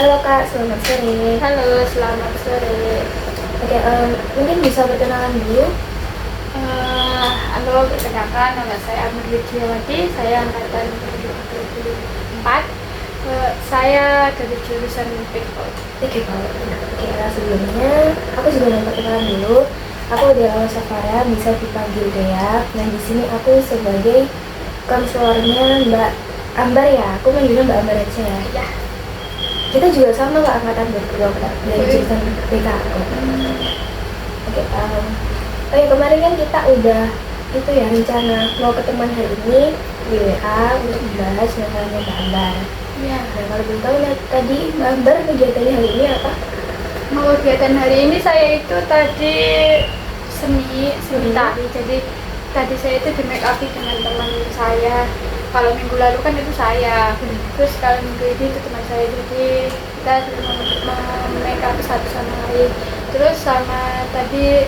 Halo Kak, selamat sore. Halo, selamat sore. Oke, mungkin bisa perkenalan dulu. Halo, perkenalkan nama saya Amir Widiawati, saya angkatan 2024. Saya dari jurusan People. Oke, sebelumnya aku juga mau perkenalan dulu. Aku Dela Safara, bisa dipanggil Dea. Nah, di sini aku sebagai konselornya Mbak Ambar ya. Aku manggilnya Mbak Ambar aja ya. Ya. Kita juga sama Kak, angkatan 2024 dari jurusan PKO. Oke, oh ya kemarin kan kita udah itu ya rencana mau ketemuan hari ini di WA untuk membahas masalahnya Mbak Ambar. Ya. Nah kalau belum tahu tadi Mbak Ambar kegiatannya hari ini apa? Mau kegiatan hari ini saya itu tadi seni tari. Jadi tadi saya itu di make up dengan teman saya. Kalau minggu lalu kan itu saya. Terus kalau minggu ini itu teman saya. Jadi kita make up satu sama lain. Terus sama tadi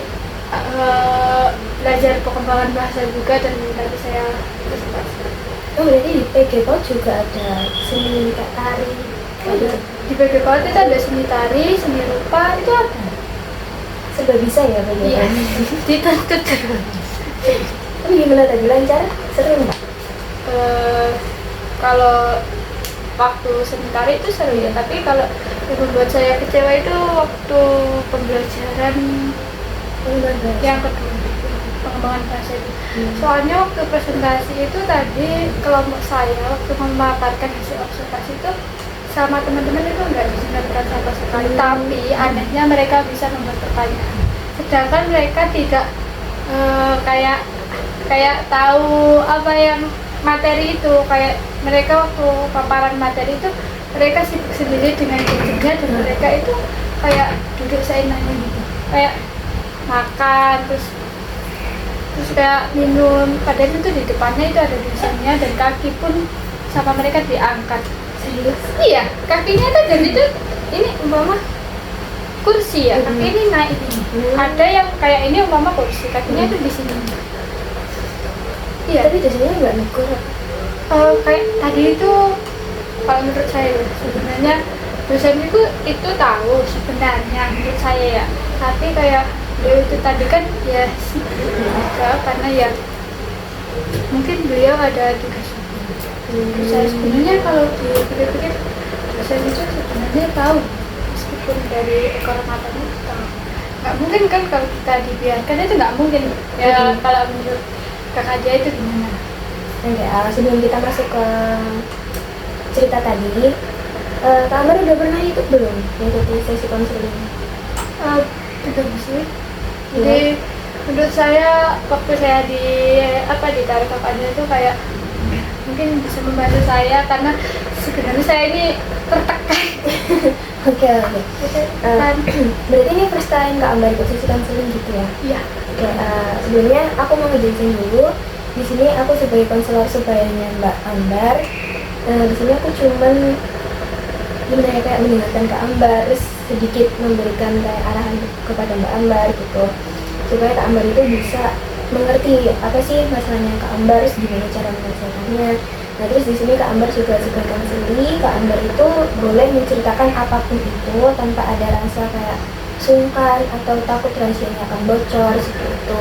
belajar perkembangan bahasa juga, dan tadi saya presentasi. Oh berarti di PGPO juga ada seni kayak tari. Di PGK itu ada seni tari, seni rupa, itu ada. Serba bisa ya PGPO? Iya, dituntut. Tapi gimana tadi, lancar? Seru nggak? Kalau waktu seni tari itu seru ya, tapi kalau yang membuat saya kecewa itu waktu pembelajaran yang kedua, pengembangan bahasa itu. Soalnya waktu presentasi itu tadi kelompok saya waktu memaparkan hasil observasi itu sama teman-teman itu nggak didengarkan sama sekali, tapi anehnya mereka bisa membuat pertanyaan, sedangkan mereka tidak kayak tahu apa yang materi itu. Kayak mereka waktu paparan materi itu mereka sibuk sendiri dengan dirinya, dan mereka itu kayak duduk seenaknya gitu, kayak makan terus kayak minum, padahal itu di depannya itu ada tulisannya, dan kaki pun sama mereka diangkat. Serius? Iya, kakinya itu jadi itu ini umpama kursi ya, kaki ini naik ini. Ada yang kayak ini umpama kursi, kakinya itu di sini. Iya, Tapi biasanya nggak negur. kayak tadi itu kalau menurut saya sebenarnya dosen itu tahu sebenarnya menurut saya ya, tapi kayak beliau itu tadi kan ya enggak, karena ya mungkin beliau ada tugas. Saya sebenarnya kalau dipikir-pikir dosen itu sebenarnya tahu, meskipun dari ekor matanya itu tahu. Nggak mungkin kan kalau kita dibiarkan, itu nggak mungkin ya. Kalau menurut kakak dia itu gimana? Oke, sebelum kita masuk ke cerita tadi, Kak Ambar udah pernah ikut belum mengikuti sesi konseling? Udah sih. Jadi menurut saya waktu saya ditarik kakaknya itu kayak mungkin bisa membantu saya, karena sebenarnya saya ini tertekan. Oke. Berarti ini first time Kak Ambar ikut sesi konseling gitu ya? Iya. Oke, sebelumnya aku mau ngejelasin dulu. Di sini aku sebagai konselor sebayanya Mbak Ambar. Di sini aku cuman gimana ya, kayak mendengarkan Kak Ambar, terus sedikit memberikan kayak arahan kepada Mbak Ambar gitu, supaya Kak Ambar itu bisa mengerti apa sih masalahnya Kak Ambar, terus gimana cara menyelesaikannya. Nah terus di sini Kak Ambar juga sebagai konselor, Kak Ambar itu boleh menceritakan apapun itu tanpa ada rasa kayak sungkan atau takut rahasianya akan bocor seperti itu.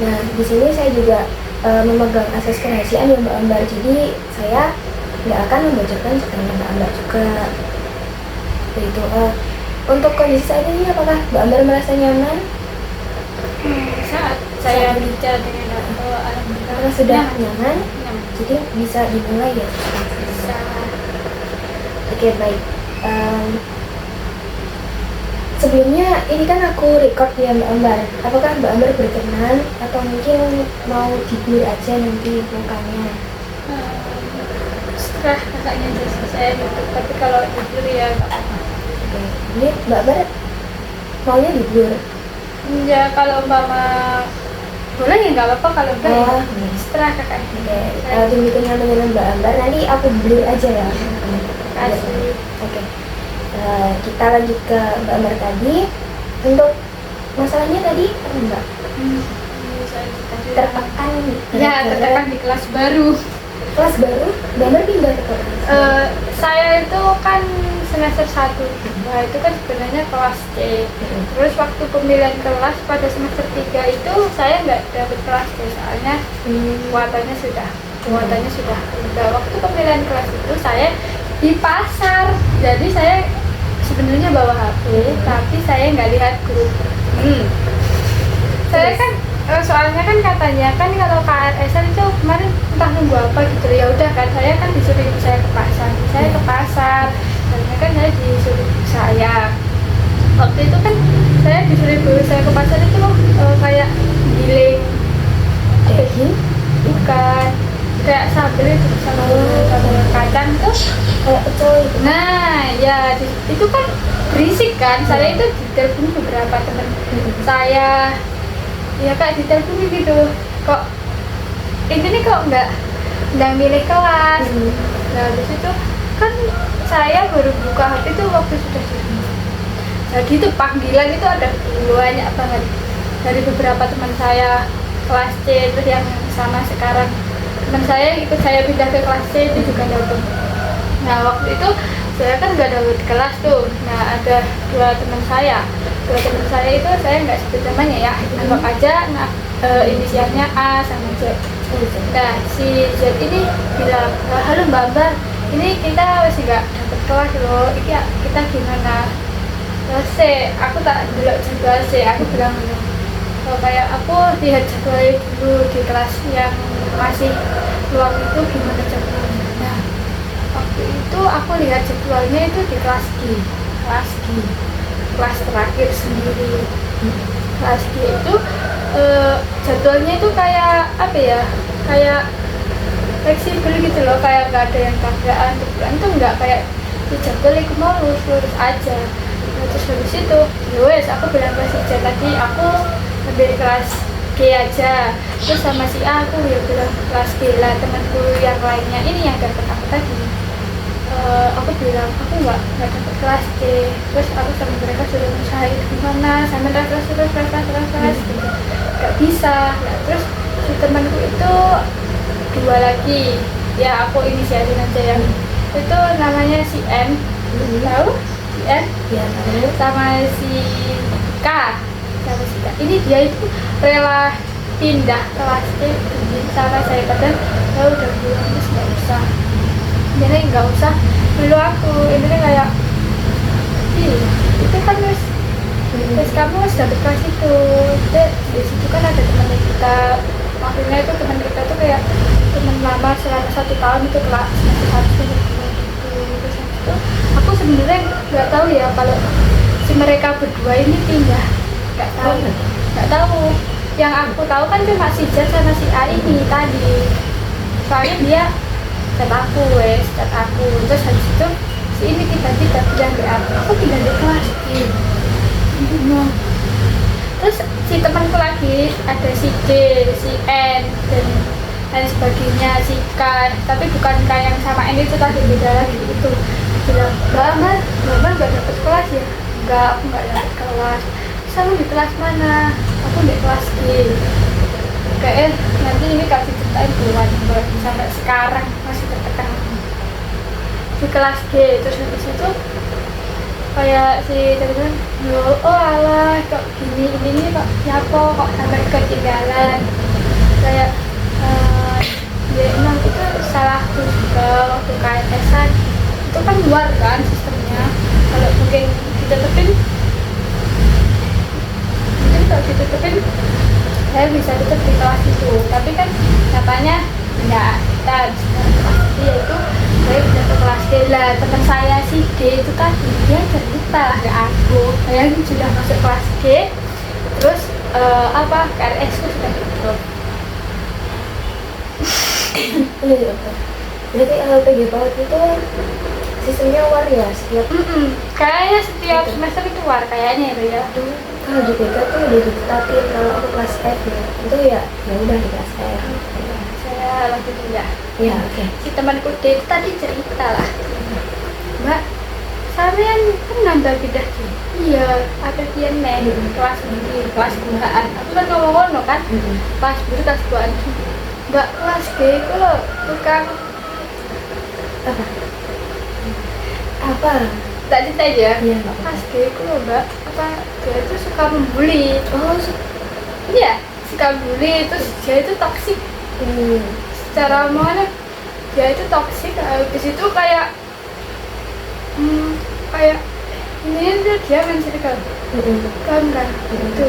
Nah di sini saya juga memegang asas kerahasiaan ya Mbak Ambar, jadi saya nggak akan membocorkan ceritanya Mbak Ambar juga. Begitu. Untuk kondisi saat ini apakah Mbak Ambar merasa nyaman? Saat saya bicara dengan alhamdulillah. Karena sudah nyaman, Nyaman. jadi bisa dimulai ya. Bisa. Oke baik. Sebelumnya ini kan aku record ya Mbak Ambar. Apakah Mbak Ambar berkenan atau mungkin mau tidur aja nanti mukanya? Setelah kakaknya jadi saya nutup, tapi kalau tidur ya nggak apa-apa. Oke. Ini Mbak Ambar maunya tidur. Ya kalau umpama boleh ya nggak apa-apa, kalau enggak ya iya. setelah kakaknya. Oke. Demi kenyamanan Mbak Ambar nanti aku tidur aja ya. Kasih. Oke. Kita lanjut ke Mbak Ambar tadi. Untuk masalahnya tadi apa Mbak? Tertekan. Ya, tertekan di kelas baru. Kelas baru? Mbak pindah ke kelas. Saya itu kan semester 1 nah itu kan sebenarnya kelas C. Terus waktu pemilihan kelas pada semester 3 itu saya nggak dapet kelas C soalnya muatannya sudah udah. Waktu pemilihan kelas itu saya di pasar, jadi saya sebenarnya bawa HP tapi saya nggak lihat grup. Saya kan soalnya kan katanya kan kalau KRS-an itu kemarin entah nunggu apa gitu ya udah kan saya kan disuruh ibu saya ke pasar karena kan saya disuruh ibu saya waktu itu kan saya disuruh ibu saya ke pasar itu kayak giling bukan kayak sambal itu sambal kacang tuh Kayak pecel itu. nah ya itu kan berisik kan. Saya itu ditelepon beberapa teman saya ya kak ditelepon gitu kok ini kok nggak milih kelas. Nah di situ kan saya baru buka HP itu waktu sudah jam. Jadi itu panggilan itu ada banyak banget dari beberapa teman saya kelas C terus yang sama sekarang teman saya ikut saya pindah ke kelas C itu juga datang. Nah waktu itu saya kan nggak dapet kelas tuh. Nah ada dua teman saya itu saya nggak sebut namanya ya, anggap aja inisialnya A sama Z. Nah si Z ini bilang, halo Mbak, ini kita masih nggak dapet kelas loh, ini kita gimana? C, aku tak bilang jadwal C, aku bilang kayak aku lihat jadwalnya dulu di kelas yang masih luang itu gimana jadwalnya. Nah waktu itu aku lihat jadwalnya itu di kelas G, kelas terakhir sendiri. Kelas G itu jadwalnya itu kayak apa ya, kayak fleksibel gitu loh, kayak nggak ada yang tabrakan itu nggak kayak di jadwal itu mau lurus aja. Nah, terus habis itu yowes aku bilang ke si J tadi aku ambil kelas G aja, terus sama si A aku ya bilang kelas G lah. Temanku yang lainnya ini yang dapat aku tadi aku bilang aku nggak dapat kelas C. Terus aku sama mereka sudah berusaha gimana sama kelas gitu nggak bisa. Nah, terus si temanku itu dua lagi ya aku inisiatif aja yang itu namanya si N tahu si N Ya, sama si K ini dia itu rela pindah kelas C sama saya padahal ya udah bilang terus nggak usah jadi nggak usah dulu aku ini kayak itu kan terus kamu harus dapet kelas itu. Di situ kan ada teman kita maksudnya itu teman kita tuh kayak teman lama selama 1 tahun itu kelas harus gitu. Terus itu aku sebenarnya nggak tahu ya kalau si mereka berdua ini pindah, nggak tahu. Yang aku tahu kan cuma si J sama si A ini tadi, soalnya dia chat aku terus habis itu si ini tiba-tiba pindah ke aku pindah di kelas terus si temanku lagi ada si D, si N dan lain sebagainya, si K tapi bukan K yang sama N itu tadi, beda lagi itu. Bilang Mbak nggak dapet kelas ya? Enggak, aku nggak dapet kelas. Selalu di kelas mana? Aku di kelas G. Kayak nanti ini kasih ceritain buat sampai sekarang masih tertekan di kelas G. Terus habis itu kayak si teman-teman oh alah kok gini ini kok nyapo kok sampai ketinggalan kayak ya emang itu salahku juga waktu KRS-an itu kan luar kan sistemnya. Kalau mungkin ditetepin saya bisa tetap di kelas itu, tapi kan katanya enggak, kita kelas D yaitu saya pindah ke kelas D lah. Teman saya si D itu kan dia cerita ke aku saya sudah masuk kelas D terus KRS itu sudah tutup. Berarti PG PAUD itu sistemnya war ya setiap kayaknya setiap semester itu war kayaknya ya. Kalau di BK tuh udah ditetapin kalau aku kelas F ya itu ya udah di kelas F. Saya lanjut ya. Ya oke. Si temanku D itu tadi cerita lah, Mbak sampean kan nambah pindah G. Iya, ada kian men kelas ini kelas bukaan. Aku kan ngomong kan kelas biru kelas bukaan. Mbak kelas G itu loh tukang Apa? Apa? Tak cerita aja. Iya, nggak apa-apa. Pas aku loh mbak, apa dia itu suka membuli. Oh, Iya, suka bully, terus dia itu toksik. Secara omongannya dia itu toksik. Habis itu kayak kayak ini dia main circle kan itu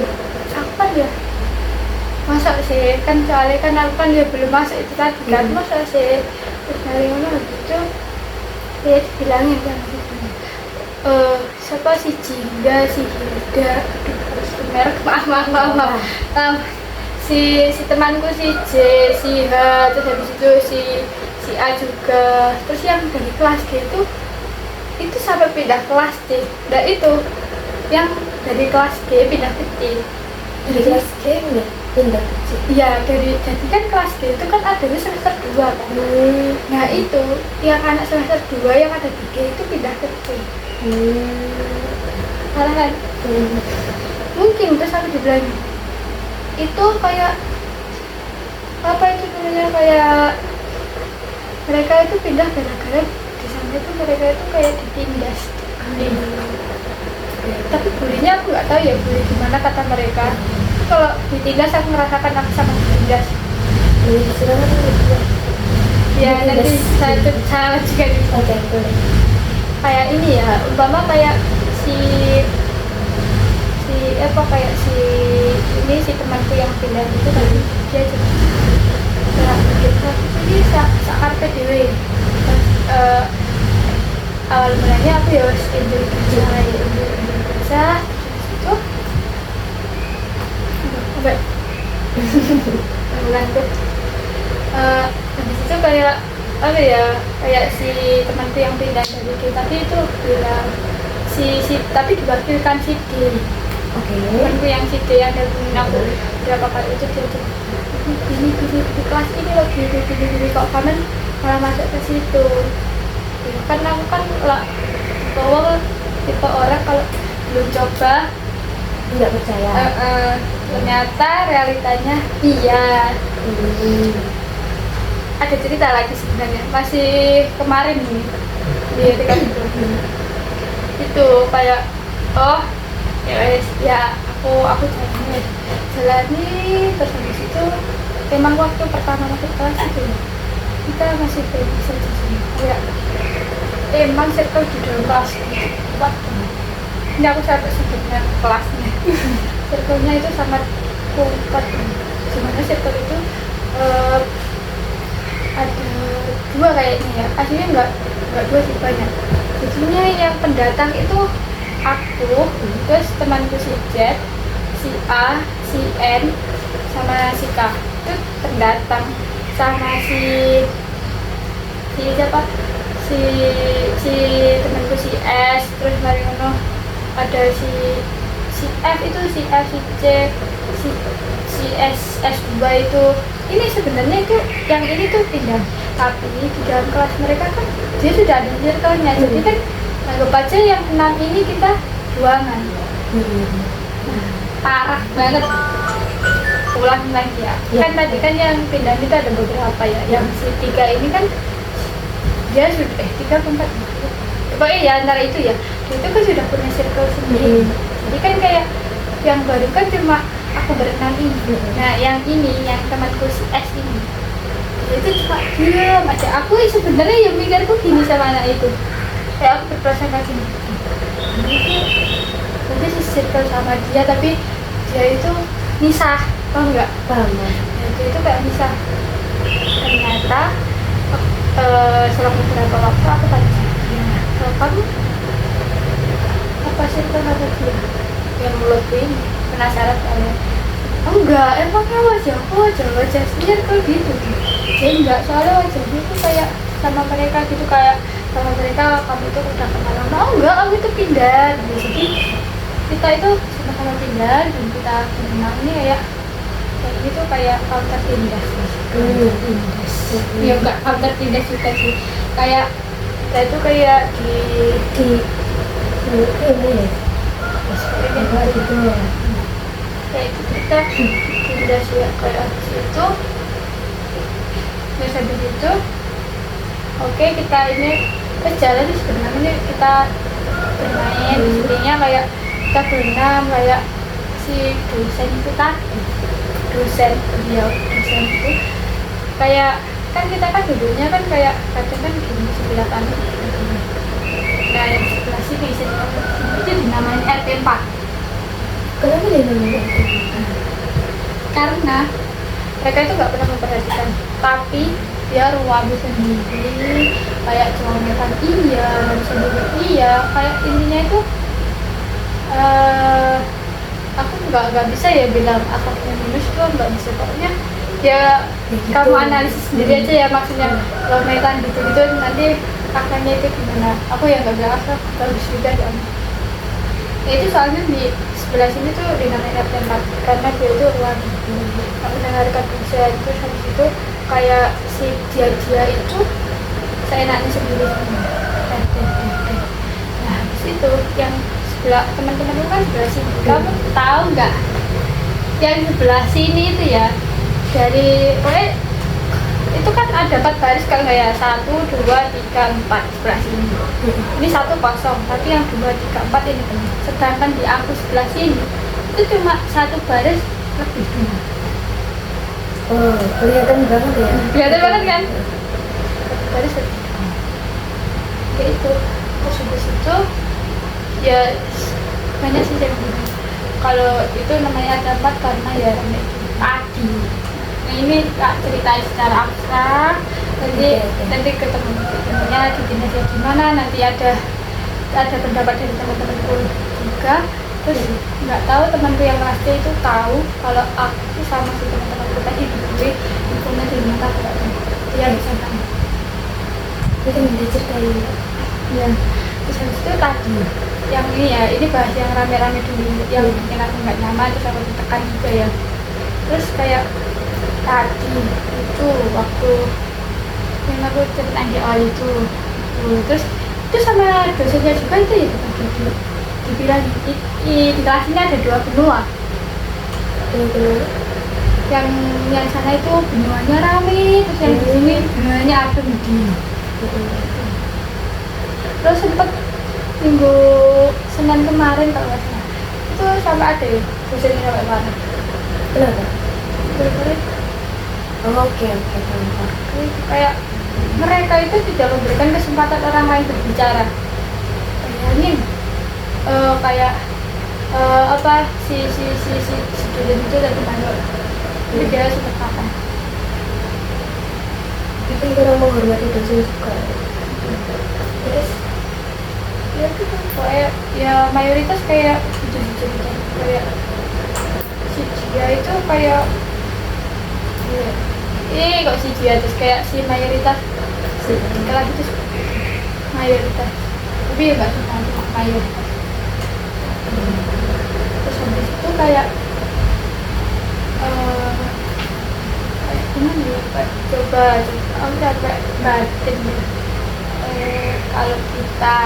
aku kan ya masa sih kan soalnya kan aku kan ya belum masuk itu tadi kan masa sih terus dari mana gitu dia bilangin kan siapa si Jingga si Hilda harus merek maaf si temanku si J si H terus habis itu si A juga terus yang dari kelas G itu sampai pindah kelas D. Nah itu yang dari kelas G pindah ke C. Dari kelas G pindah ke C. Iya, jadi kan kelas D itu kan adanya semester 2 kan. Nah itu yang anak semester 2 yang ada di G itu pindah ke C. Salah kan? Mungkin terus aku dibilang itu kayak apa itu namanya kayak mereka itu pindah gara-gara di sana itu mereka itu kayak ditindas. Tapi bulinya aku nggak tahu ya bully gimana kata mereka. Kalau ditindas aku merasakan aku sama ditindas. Silakan Ya nanti saya juga di Oke, boleh. kayak ini ya umpama kayak si apa kayak ini si temanku yang pindah itu tadi dia juga kita ini sakar PDW terus awal mulanya aku ya harus enjoy kerja itu sampai bulan tuh habis itu kayak apa ya kayak si temanku yang pindah dari kita tadi itu bilang si tapi diwakilkan si D. Oke. Temanku yang si D yang dari aku berapa kali itu dia tuh ini di kelas ini loh gini kok kamu malah masuk ke situ ya, karena aku kan bawa tipe orang kalau belum coba Nggak percaya. ternyata realitanya iya. Ada cerita lagi sebenarnya masih kemarin nih di dekat itu kayak ya aku jalani terus habis itu emang waktu pertama masuk kelas itu kita masih belum bisa sih kayak emang circle di dalam kelas kuat ini aku sampai sebutnya kelasnya circle-nya itu sangat kuat gimana circle itu ada dua kayaknya ya aslinya enggak dua sih banyak jadinya yang pendatang itu aku terus temanku si Z si A si N sama si K itu pendatang sama si siapa si temanku si S terus mari ngono ada si F itu si F si C si S2 itu ini sebenarnya itu yang ini tuh pindah tapi di dalam kelas mereka kan dia sudah ada circle-nya jadi kan anggap aja yang enam ini kita ruangan parah banget ulang lagi ya kan tadi kan yang pindah itu ada beberapa ya yang si 3 ini kan dia sudah 3 4 pokoknya ya antara itu ya dia itu kan sudah punya circle sendiri jadi kan kayak yang baru kan cuma aku berenang ini nah yang ini yang temanku si S ini dia itu cuma diam aja aku sebenarnya yang mikirku gini sama anak itu kayak aku berprasangka gini tapi si circle sama dia tapi dia itu misah paham nggak? Paham. Nah, itu kayak misah ternyata selang beberapa waktu aku tanya dia kalau kamu apa circle sama dia yang mulutku ini penasaran soalnya enggak emangnya wajah circle gitu dia enggak soalnya wajahnya itu kayak sama mereka gitu kayak sama mereka kamu itu udah kenal lama enggak aku itu pindah jadi kita itu sama-sama pindah dan kita menang ini kayak gitu kayak counter tindas ya enggak counter tindas juga sih kayak kita itu kayak di ini apa gitu ya kayak kita tindas ya kayak itu terus habis itu oke kita ini jalan di sebenarnya ini kita bermain intinya kayak kita berenam kayak si dosen itu tadi beliau dosen itu kayak kan kita kan dulunya kan kayak kadang kan gini sebelah kanan nah yang sebelah sini itu dinamain RT 4. Kenapa dia namanya itu? Karena mereka itu nggak pernah memperhatikan tapi dia ruang sendiri kayak cometan iya sendiri iya kayak intinya itu aku nggak bisa ya bilang akadnya minus tuh nggak bisa pokoknya ya gitu. kamu analisis sendiri aja ya maksudnya kalau metan gitu nanti akadnya itu gimana aku yang nggak bilang akad bagus juga kan ya, itu soalnya di sebelah sini tuh dinamain RT 4 karena dia itu ruang aku dengarkan dosen terus habis itu kayak si dia itu seenaknya sendiri nah habis itu yang sebelah teman-teman itu kan sebelah sini kamu tahu nggak yang sebelah sini itu ya dari itu kan ada 4 baris kalau nggak ya 1, 2, 3, 4 sebelah sini ini 1 kosong tapi yang 2, 3, 4 ini penuh sedangkan di aku sebelah sini itu cuma 1 baris lebih dua. Oh, kelihatan banget ya. Kelihatan banget kan? Baris lebih dua. Kayak itu terus habis itu ya banyak sih yang bilang kalau itu namanya ada 4 karena ya tadi nah ini tak ceritain secara abstrak nanti ketemunya gini aja gimana nanti ada pendapat dari teman-temanku juga terus nggak tahu temanku yang pasti itu tahu kalau aku sama si teman-temanku tadi gue infonya dari mana dia bisa tahu Itu minta ceritain. ya terus habis itu tadi yang ini ya ini bahas yang rame-rame dulu yang bikin aku nggak nyaman terus aku ditekan juga ya terus kayak tadi itu waktu yang aku ceritain di awal itu terus itu sama dosennya juga itu ya dibilang di kelas ini ada 2 benua yang sana itu benuanya rame terus yang di sini benuanya adem di terus sempet minggu Senin kemarin kalau nggak salah itu sampai ada ya dosennya sampai mana Kenapa? bener-bener Oh, oke, kenapa? kayak mereka itu tidak memberikan kesempatan orang lain berbicara bayangin kayak apa si student itu dari mana jadi dia sudah kapan Itu kurang menghormati dosen juga. terus ya itu kan kayak ya mayoritas kayak jujur kayak si dia itu kayak kok si dia terus kayak si mayoritas si kelas itu mayoritas tapi ya nggak semua cuma mayoritas terus habis itu kayak gimana ya coba aku capek batin ya kalau kita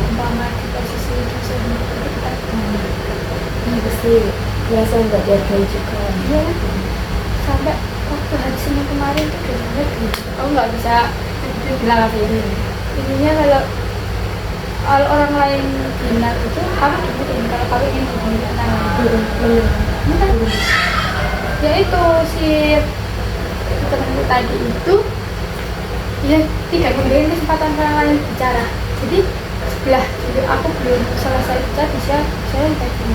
umpama di posisi dosen itu kita Ini pasti merasa nggak dihargai juga. ya sampai waktu hari Senin kemarin tuh dosennya aku nggak bisa bilang apa ya intinya kalau orang lain bilang itu kamu dengerin kalau kamu ingin dengerin orang lain ya itu si temanku tadi itu ya tidak memberikan kesempatan orang lain bicara jadi sebelah jadi aku belum selesai bicara saya tadi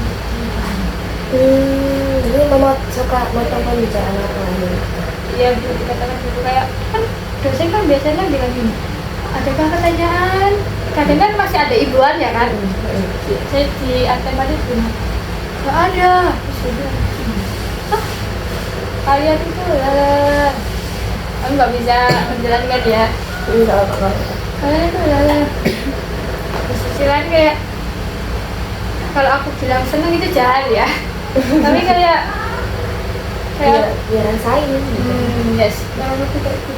Jadi mama suka motong pembicaraan orang lain. ya belum dikatakan dulu kayak kan dosen kan biasanya bilang gini adakah pertanyaan kadang kan masih ada ibuan ya kan saya di ATM aja bilang nggak ada terus dia bilang kalian itu aku nggak bisa menjelaskan ya Enggak apa-apa. kalian itu di sisi lain kayak kalau aku bilang seneng itu jahat ya tapi kayak Ya rasain. yes kalau lebih kayak gitu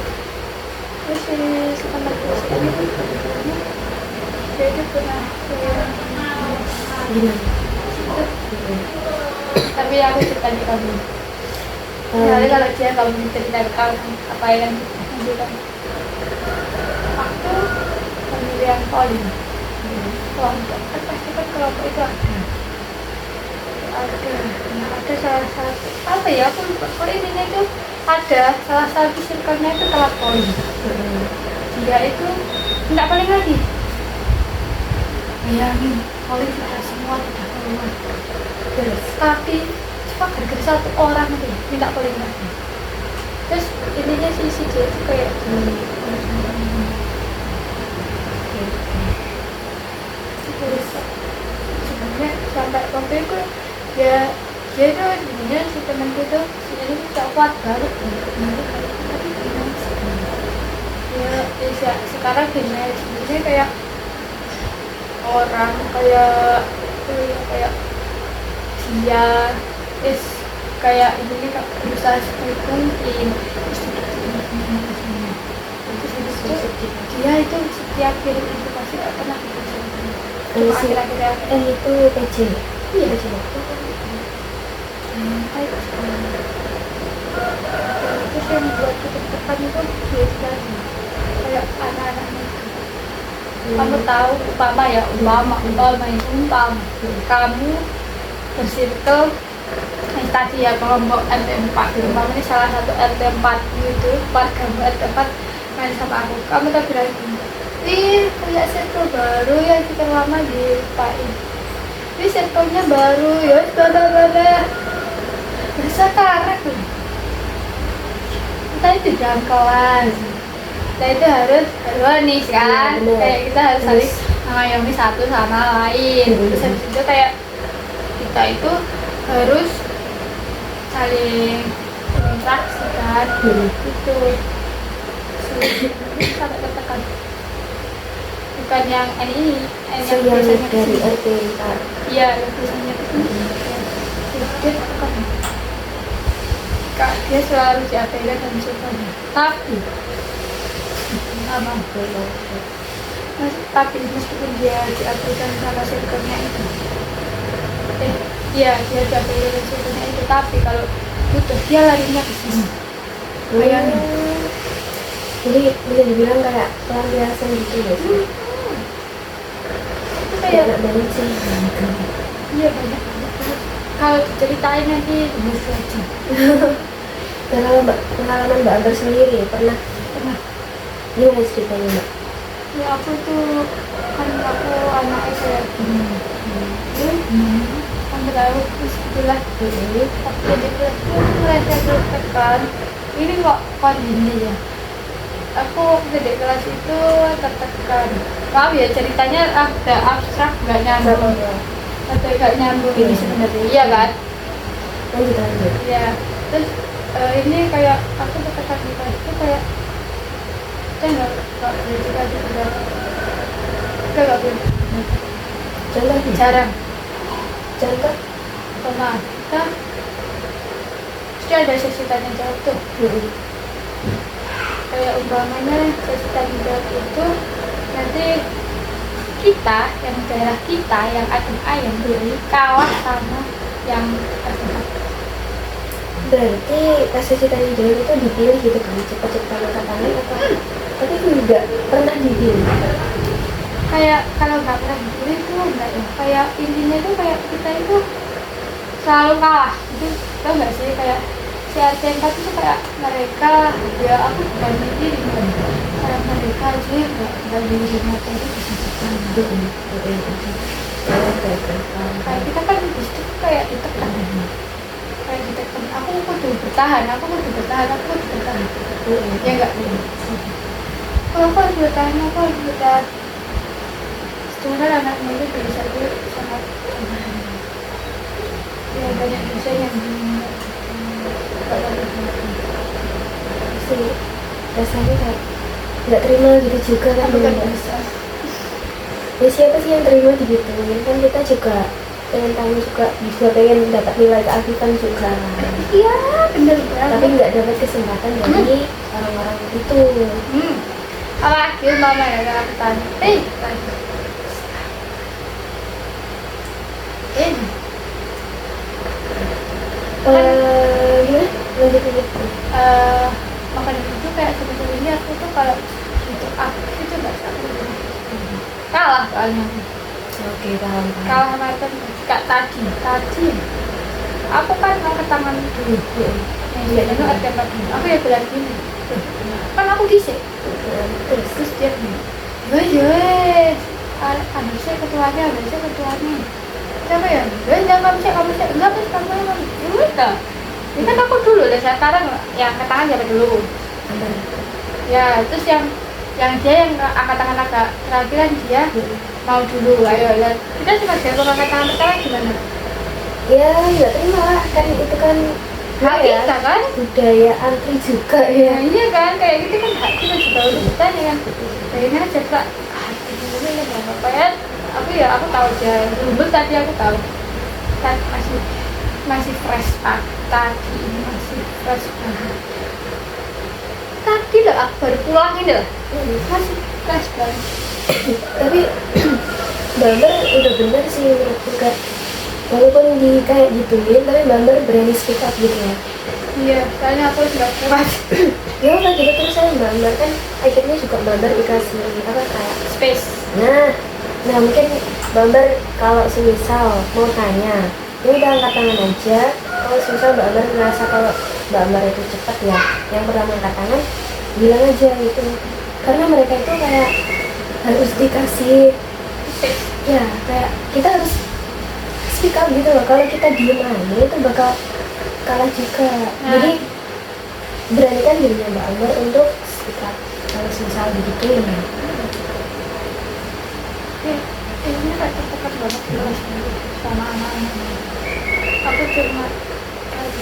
terus si teman dosen itu dia itu pernah Gimana? tapi aku cerita di kamu Soalnya kalau dia kamu cerita ke kamu apa yang nanti kan yang polling kelompok kan pasti kan kelompok itu ada nah, ada salah satu apa ya aku lupa kalau intinya itu ada salah satu circle-nya itu telat polling dia itu tidak paling lagi bayangin polling sudah semua sudah keluar terus tapi cuma gara-gara satu orang itu minta polling lagi terus intinya si dia itu kayak terus sebenarnya sampai waktu itu ya dia itu sebenarnya si temanku itu sebenarnya tidak kuat banget tapi gimana sih ya sekarang gini sebenarnya kayak orang kayak dia kayak ini kan berusaha sebaik mungkin terus dia itu setiap kirim informasi pernah akhir-akhir itu PC iya PC terus yang buat depan itu dia lagi kayak anak-anaknya kamu tahu umpama kamu bersirkel tadi ya kelompok RT4 umpama ini salah satu RT4 itu warga RT4 main sama aku kamu tak bilang punya circle baru yang kita lama dilupain ini circle-nya baru ya bala bisa karet tuh kita itu dalam kelas kita itu harus harmonis kan kayak kita harus saling mengayomi satu sama lain terus habis itu kayak kita itu harus saling interaksi kan itu sampai tertekan bukan yang ini yang biasanya dari RT ntar iya yang biasanya kesini dia tertekan kak dia selalu diabaikan dan sebagainya tapi tapi meskipun dia diabaikan sama circle-nya itu iya dia diabaikan sama circle-nya itu tapi kalau butuh dia larinya ke sini bayangin jadi bisa dibilang kayak pelampiasan gitu ya sih itu kayak banyak sih iya banyak kalau diceritain nanti lucu aja pengalaman Mbak Amber sendiri pernah gimana ceritanya Mbak? Ya aku tuh kan aku anaknya kayak gini kan terlalu istilah tapi jadi kelas tuh merasa tertekan ini kok gini ya aku jadi kelas itu tertekan maaf ya ceritanya agak abstrak gak nyambung agak gak nyambung ini sebenarnya iya kan lanjut ya terus ini kayak aku tertekan di kelas itu kayak saya nggak bercerita juga nggak boleh contoh jarang contoh sama kita pasti ada sesi tanya jawab tuh kayak umpamanya sesi tanya jawab itu nanti kita yang daerah kita yang ayam kalah sama yang berarti pas sesi tanya jawab itu dipilih gitu kan cepat-cepat angkat tangan atau tapi enggak pernah dipilih kayak kalau nggak pernah dipilih itu enggak ya kayak intinya itu kayak kita itu selalu kalah itu tau nggak sih kayak si RT4 itu kayak mereka ya aku bukan diri kayak mereka aja nggak diri materi kayak kita kan di situ kayak ditekan kayak ditekan aku kudu bertahan ya nggak kalau aku harus bertahan sebenarnya anaknya itu bisa tuh sangat ya banyak dosen yang sih rasanya kayak nggak terima gitu juga kan bukan bisa ya siapa sih yang terima digituin kan kita juga pengen tahu juga pengen dapat nilai keaktifan juga iya bener tapi banget nggak dapat kesempatan dari orang-orang itu apalagi mama ya keaktifan gimana? Lanjut makanya itu kayak sebetulnya aku tuh kalau itu aktif itu nggak sampai kalah soalnya Oke, paham. kalah sama temen kak tadi aku kan angkat tangan dulu ya itu ada dulu aku ya bilang gini kan aku gisik terus dia wes harusnya ketuanya siapa ya jangan kamu sih enggak pas kamu ya udah ini kan aku dulu dan sekarang yang angkat tangan siapa dulu ya terus yang dia yang angkat tangan agak terakhiran dia mau dulu ayo lihat kita cuma jago angkat tangan pertama gimana Ya nggak terima lah, kan itu kan hak kita kan budaya antri juga ya ya. iya kan kayak gitu kan hak kita juga udah ditanya kan kayaknya aja kak ini ya nggak apa-apa ya aku tahu aja dulu tadi aku tahu kan masih fresh tadi ini masih fresh banget tadi loh aku baru pulang ini loh masih fresh banget Tapi Bamber udah bener sih menurutku Kak. Walaupun kayak gituin, tapi Bamber berani speak up gitu ya. iya soalnya aku sudah kuat Ya udah gitu terus saya Bamber kan akhirnya juga Bamber dikasih apa kayak space Nah mungkin Bamber kalau semisal mau tanya, ya udah angkat tangan aja. Kalau semisal Bamber ngerasa kalau Bamber itu cepat ya, yang pertama angkat tangan bilang aja gitu. Karena mereka itu kayak harus dikasih space ya kayak kita harus speak up gitu loh. Kalau kita diem aja itu bakal kalah juga. Jadi beranikan dirinya Mbak Amber untuk speak up kalau semisal begituin ya. ini kayak tertekan banget kelas sama anak-anak aku cuma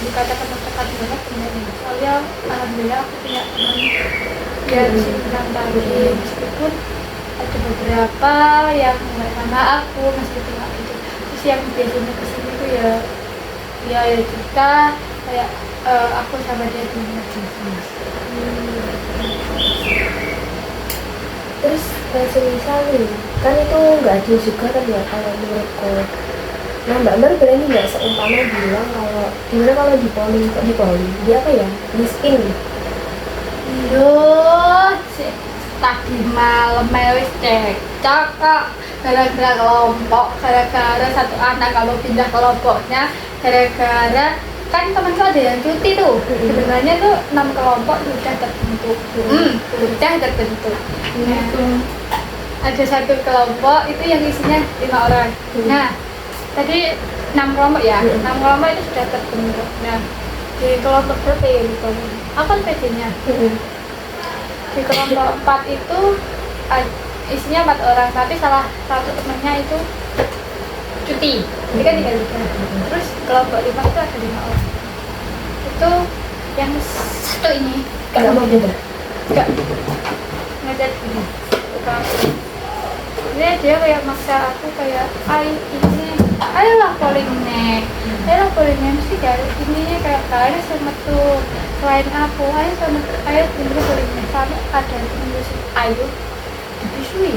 dikatakan tertekan banget temennya soalnya alhamdulillah aku punya teman yang bilang tadi meskipun ada beberapa yang nggak sama aku meskipun nggak gitu terus yang biasanya kesini tuh ya cerita kayak aku sama dia di Terus semisal nih kan itu nggak adil juga kan ya kalau menurutku. Nah Mbak Amber berani nggak seumpama bilang kalau gimana kalau di polling dia apa ya di spin Duh, tadi malam wis cekcok kok gara-gara kelompok, gara-gara satu anak kalau pindah kelompoknya, gara-gara kan temanku ada yang cuti tuh. Sebenarnya tuh 6 kelompok sudah terbentuk, sudah terbentuk. Nah, ada satu kelompok itu yang isinya 5 orang. Nah, tadi 6 kelompok ya, 6 kelompok itu sudah terbentuk. Nah, di kelompok berapa ya gitu? Aku kan PD-nya. Di kelompok 4 itu isinya 4 orang, tapi salah satu temennya itu cuti. Jadi kan 3. Terus kelompok 5 itu ada 5 orang. Itu yang satu ini nggak mau beda. enggak ngajak gini. Ini dia kayak maksa aku kayak ayolah polling mesti dari ininya kayak kalian sama tuh selain aku ayo ini pollingnya sampai ada musik ayo dibisui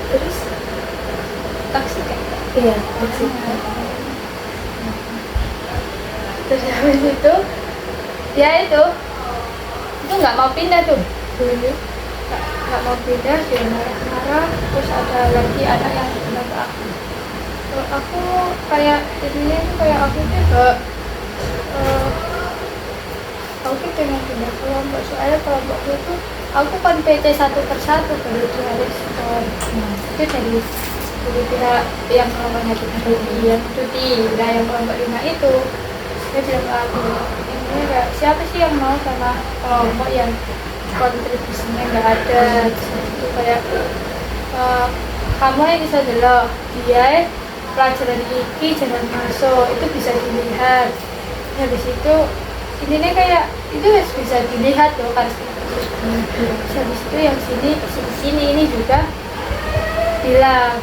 Terus taksi kan iya maksud terus habis itu ya itu nggak mau pindah tuh nggak mau pindah dia marah-marah terus ada lagi anak yang bilang ke aku kayak jadinya itu kayak aku juga aku pengen pindah kelompok soalnya kelompokku itu aku kan PT 1 per 1 baru direspon itu dari pihak yang kelompoknya yang cuti nah yang kelompok 5 itu dia bilang ke aku ini enggak siapa sih yang mau sama kelompok yang kontribusinya nggak ada itu kayak kamu yang bisa dulu dia pelajaran ini jangan masuk itu bisa dilihat habis itu ini kayak itu bisa dilihat loh kan habis itu yang sini ini juga bilang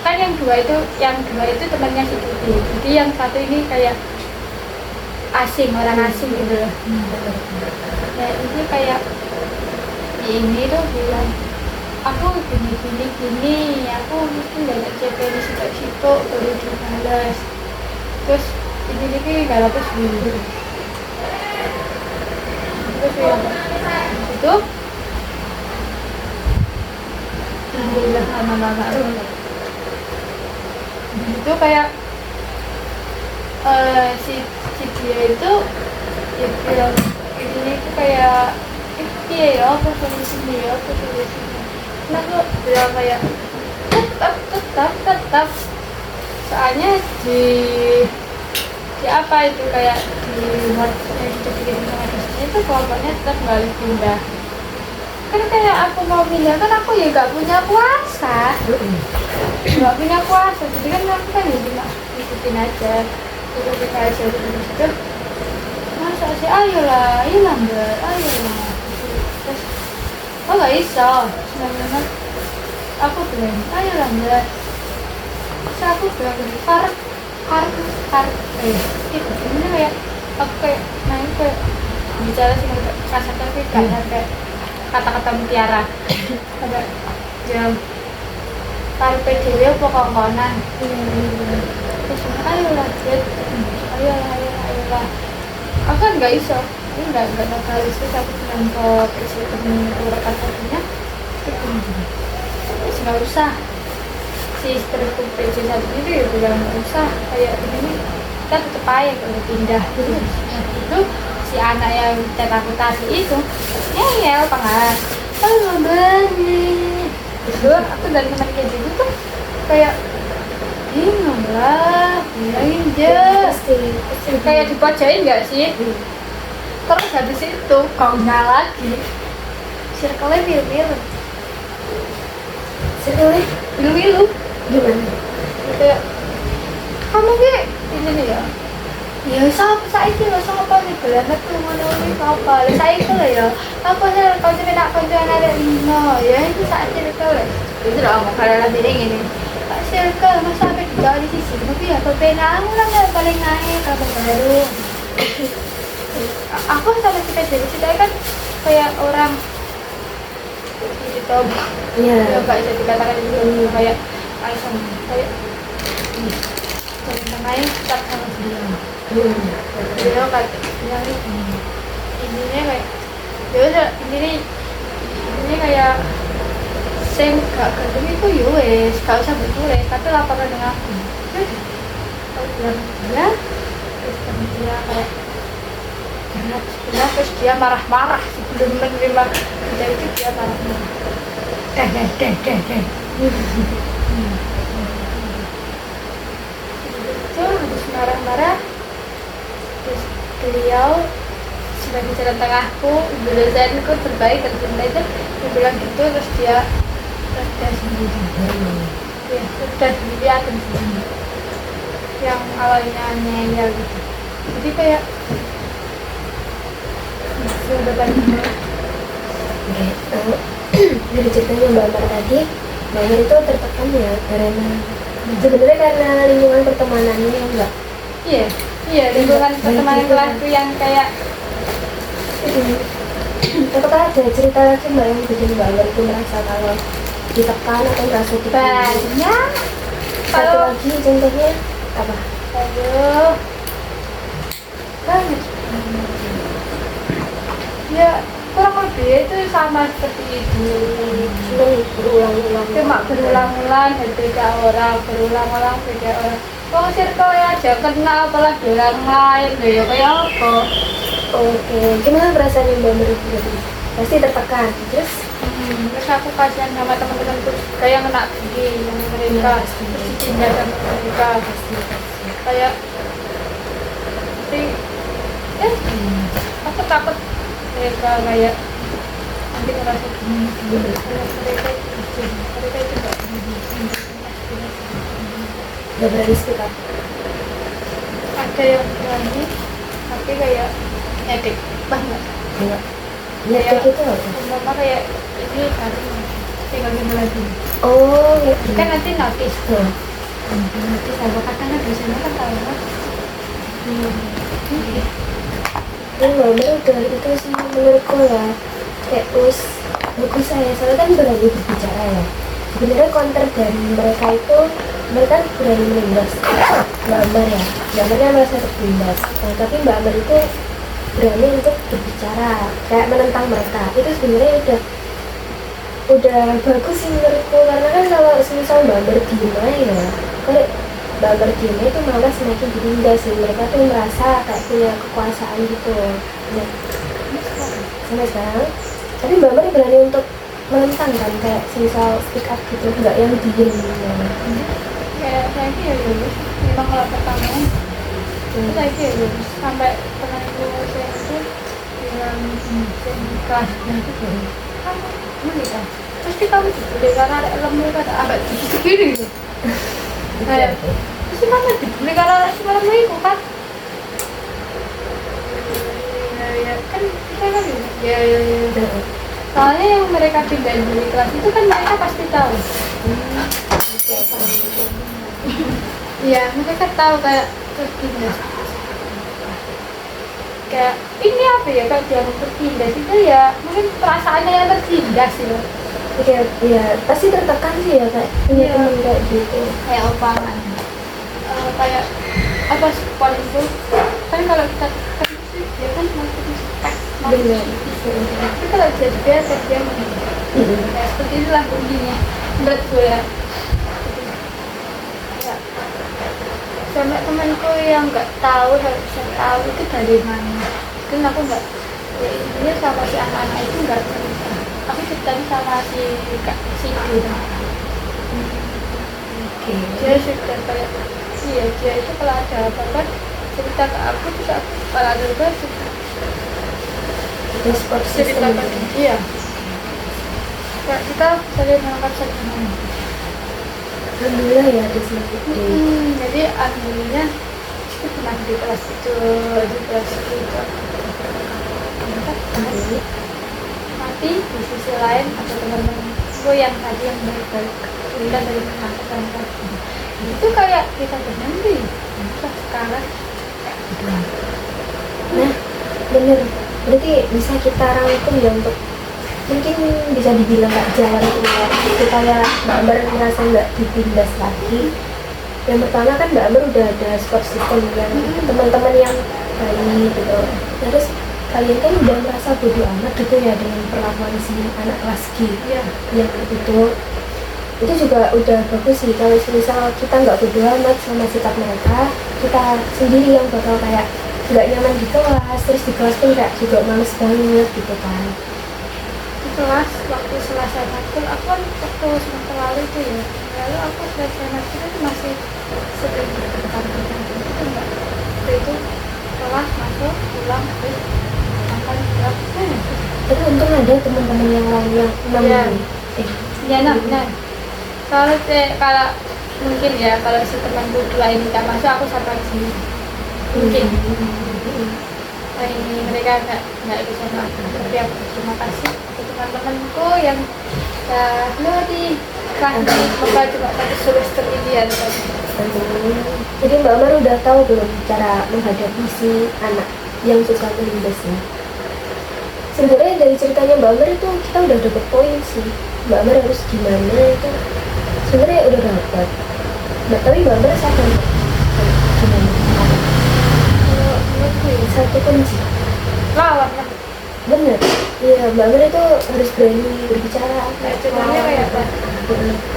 kan yang dua itu temannya si Tuti jadi yang satu ini kayak orang asing gitu loh ya ini kayak ini tuh bilang aku gini aku mesti nggak CP di situ baru dibalas terus ini nggak lapis dulu terus ya itu enggak. Itu kayak si dia itu ya bilang ini itu kayak iya ya apa solusinya ya apa solusinya. Nah tuh bilang kayak tetap soalnya di apa itu kayak di modusnya itu bikin modusnya itu kelompoknya tetap balik pindah. Kan kayak aku mau pindah kan aku ya gak punya kuasa, jadi kan aku kan ya cuma ikutin aja gitu. Masa sih ayolah mbak ayolah terus oh gak iso sebenarnya aku bilang ayolah mbak terus aku bilang gitu ini kayak aku kayak main kayak bicara sih kasar tapi gak sampai kata-kata mutiara ada yang karpe dewe pokok-pokokan terus ayolah Jet ayolah aku kan nggak iso ini nggak realistis aku bilang ke temen-temen satunya terus nggak usah si istriku PC satu itu ya bilang nggak usah kayak ini kita tetep aja kalau pindah itu si anak yang chat aku tadi itu ngeyel pengalas oh banget itu aku dari teman kayak gitu tuh kayak bingung lah bilangin aja pasti kayak dipojain nggak sih terus habis itu kau nggak lagi circle-nya milu gimana kayak kamu ini nih ya saya itu loh siapa nih belajar tuh mana nih apa saya itu loh ya apa sih kau cuma nak kerjaan ada lima ya itu saat circle itu loh mau kalau lebih ini Pak circle masa sampai juga di sisi tapi ya kepenamu lah yang paling naik kalau baru aku sama kita jadi kita kan kayak orang gitu iya ya nggak bisa dikatakan itu kayak langsung kayak main tetap sama dia dia katanya intinya kayak ya udah intinya kayak saya gak kerja itu ya wes gak usah bertulis tapi laporan dengan aku kalau bilang dia terus dia kayak terus dia marah-marah sebelum menerima kerja itu dia marah-marah itu habis marah-marah terus beliau sebagai jalan tengahku dosenku terbaik tercinta itu dia bilang gitu terus dia udah sendiri ya udah sendiri aku sendiri yang awalnya ngeyel gitu jadi kayak sudah banyak gitu dari ceritanya Mbak Amar tadi Mbak Amar itu tertekan ya karena sebenarnya karena lingkungan pertemanannya ya Mbak iya lingkungan pertemanan kelasku yang kayak apakah ada cerita lagi Mbak yang bikin Mbak Amar itu merasa kalau ditekan atau merasa banyak satu kalau lagi contohnya apa? aduh banyak ya kurang lebih itu sama seperti itu cuma berulang-ulang dari beda orang kok circle ya aja kenal apalagi orang lain ya kayak apa Oke, gimana perasaan Mbak Amar itu tadi? Pasti tertekan terus terus aku kasihan sama teman-temanku kayak kena gigi yang mereka terus ditindak sama mereka kayak aku takut mereka kayak nanti merasa gini mereka itu nggak berani speak up. ada yang berani tapi kayak edik banget Enggak. Kayak gitu apa? mama kayak ini tadi tinggal gini lagi Oh, gitu. kan nanti notice Tuh. nanti sama katanya biasanya kan tahu Dan Mbak Amar udah itu sih menurutku ya kayak terus bagus saya soalnya kan berani berbicara ya. Sebenarnya counter dari mereka itu mereka berani menindas Mbak Amar ya. Mbak Amarnya merasa tertindas. Nah, tapi Mbak Amar itu berani untuk berbicara kayak menentang mereka. Itu sebenarnya udah udah bagus sih menurutku, karena kan kalau misal Mbak Amber diem ya, kalau Mbak Amber diem itu malah semakin ditindas sih, mereka tuh merasa kayak punya kekuasaan gitu ya, sampai sekarang. Tapi Mbak Amber berani untuk menentang kan, kayak misal speak up gitu, nggak yang diem gitu. Kayak saya ya lulus memang kalau pertama terus saya ya lulus sampai temanku saya itu bilang kelasnya itu kamu menikah pasti kamu dibully karena ada lemu kan agak segini gitu kayak pasti kamu dibully karena ada lemu itu kan ya kan kita kan ya soalnya yang mereka pindahin dari kelas itu kan mereka pasti tahu. Iya, mereka tahu kayak tertindas. Kayak ini apa ya, kalau dia tertindas itu ya mungkin perasaannya yang tertindas ya. Ya pasti tertekan sih ya, kayak punya teman kayak gitu. Kayak umpama kayak apa sport itu kan kalau kita kan dia kan masih spek Bener. tapi kalau jadi biasa dia ya seperti itulah intinya menurut gue ya. Sampai temanku yang nggak tahu harus bisa tahu itu dari mana kan aku nggak ya intinya sama si anak-anak itu nggak cerita aku ceritanya sama si kak Sidi dia sudah kayak iya dia itu kalau ada apa-apa cerita ke aku terus aku kalau ada apa cerita ke dia kayak kita saling mengangkat saling Alhamdulillah ya di sini. Jadi alhamdulillah itu cuma di kelas itu tapi di sisi lain ada teman-temanku yang tadi yang baik-baik pindah dari angkatan tadi itu kayak kita berhenti sekarang Nah bener, berarti bisa kita rangkum ya untuk mungkin bisa dibilang gak jalan keluar supaya Mbak Amber merasa nggak ditindas lagi. Yang pertama kan Mbak Amber udah ada support system yang teman-teman yang baik gitu. Terus kalian kan udah merasa bodoh amat gitu ya dengan perlakuan si anak kelas G ya. yang itu juga udah bagus sih. Kalau misal kita nggak bodoh amat sama sikap mereka, kita sendiri yang bakal kayak nggak nyaman di kelas, terus di kelas pun kayak juga males banget gitu kan. Di kelas waktu selesai matkul aku kan waktu semester lalu itu ya lalu aku selesai matkul itu masih sering berdekat itu enggak itu kelas masuk pulang terus makan pulang Tapi untung ada teman-teman yang lain yang nemenin. ya nah kalau mungkin ya kalau si temanku dua ini tak masuk aku sampai sini mungkin ini mereka nggak bisa masuk tapi aku terima kasih ke teman-temanku yang lo di kelas semoga cuma satu semester ini ya Jadi Mbak Amber udah tahu belum cara menghadapi si anak yang suka menindasnya. Sebenarnya dari ceritanya Mbak Amber itu kita udah dapet poin sih. Mbak Amber harus gimana itu sebenarnya udah dapat. Nah, tapi Mbak Amber sadar gimana? menurutku ya Satu kunci. lawan lah Bener. Iya, Mbak Amber itu harus berani berbicara. kayak contohnya kayak apa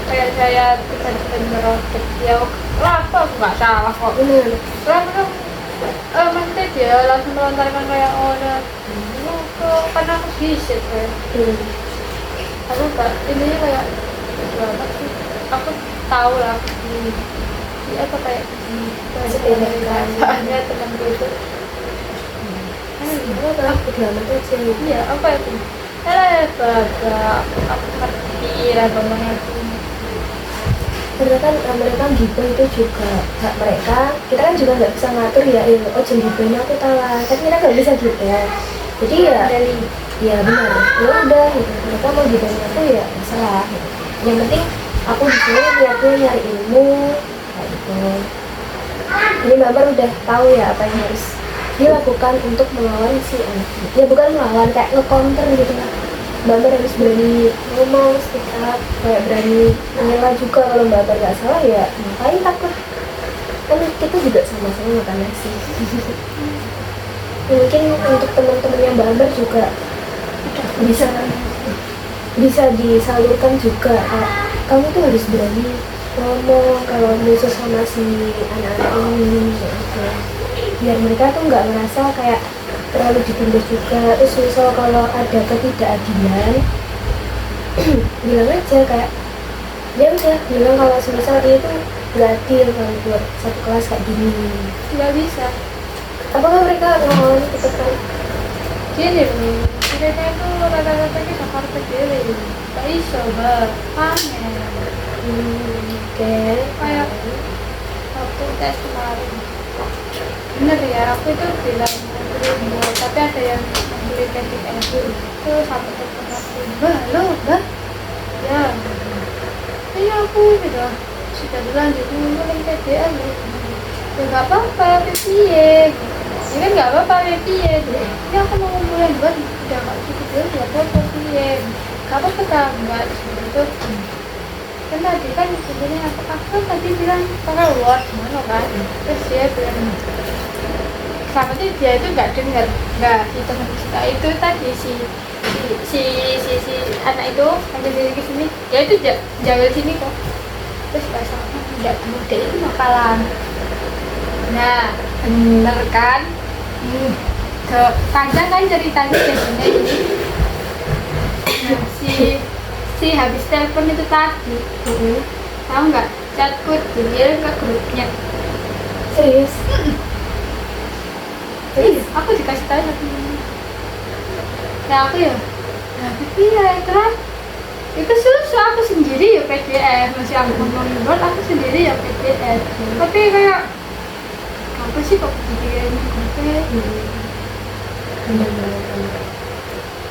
kayak saya tiba-tiba meroket ya apa aku nggak salah kok Bener. langsung maksudnya dia langsung melontarkan kayak karena aku bisa kayak aku gak ininya kayak banget sih aku tahu lah di apa kayak di bahasanya temanku itu Adalah pengalaman aja. iya apa itu baga aku ngerti lah ngomongnya itu Karena kan mereka gibah itu juga hak mereka. Kita kan juga nggak bisa ngatur ya, oh jam gibahnya aku kalah. Kan kita nggak bisa gitu ya. Jadi ya benar. Ya udah gitu. Mereka mau gibahnya aku ya salah. Yang penting aku di sini niatnya nyari ilmu kayak gitu. Jadi Mbak Amber udah tahu ya apa yang harus dilakukan untuk melawan si anak. Ya bukan melawan, kayak nge-counter gitu kan. Mbak Amber harus berani ngomong, speak up, kayak berani menyela juga kalau Mbak Amber nggak salah ya ngapain takut, kan kita juga sama-sama makan nasi. Mungkin untuk teman-teman yang Mbak Amber juga bisa bisa disalurkan juga. Kamu tuh harus berani ngomong kalau mau sama si anak-anak ini gitu. Biar mereka tuh nggak merasa kayak terlalu ditindas juga. Terus misal kalau ada ketidakadilan bilang aja kayak ya udah bilang kalau misal ini tuh nggak adil kalau buat satu kelas kayak gini. nggak bisa. Apakah mereka ngomong tetap kan? Gini loh, mereka itu rata-rata ke Jakarta diri. Gak iso, Mbak. Aneh. Oke. Kayak waktu tes kemarin. Bener ya, aku itu bilang mau tapi ada yang membeli PTN itu sampai telepon aku, Mbak, halo, Mbak. Ya, iya aku sudah berlanjut ngumpulin PTN. Ya nggak apa-apa, piye. Ya kan nggak apa-apa, piye. Ya aku mau ngumpulin buat udah nggak cukup dulu, ya apa piye. Nggak apa-apa kan, nggak itu. Kan tadi kan sebenarnya aku tadi bilang pakai word mana kan, terus dia bilang sama dia itu nggak dengar, nggak si teman kita itu tadi si anak itu hanya dari ke sini, ya itu jaga sini kok. Terus bahasa tidak mudah itu makalan. Nah, bener kan? Panjang kan ceritanya biasanya ini. Nah, si habis telepon itu tadi, tahu nggak? Chatku dia ke grupnya. Serius? Iya, aku dikasih tahu satu ini. Nah aku ya, tapi ya kan itu susah, aku sendiri ya PDF, masih aku ngomong aku sendiri ya PDF. Tapi kayak apa sih kok bikin konten?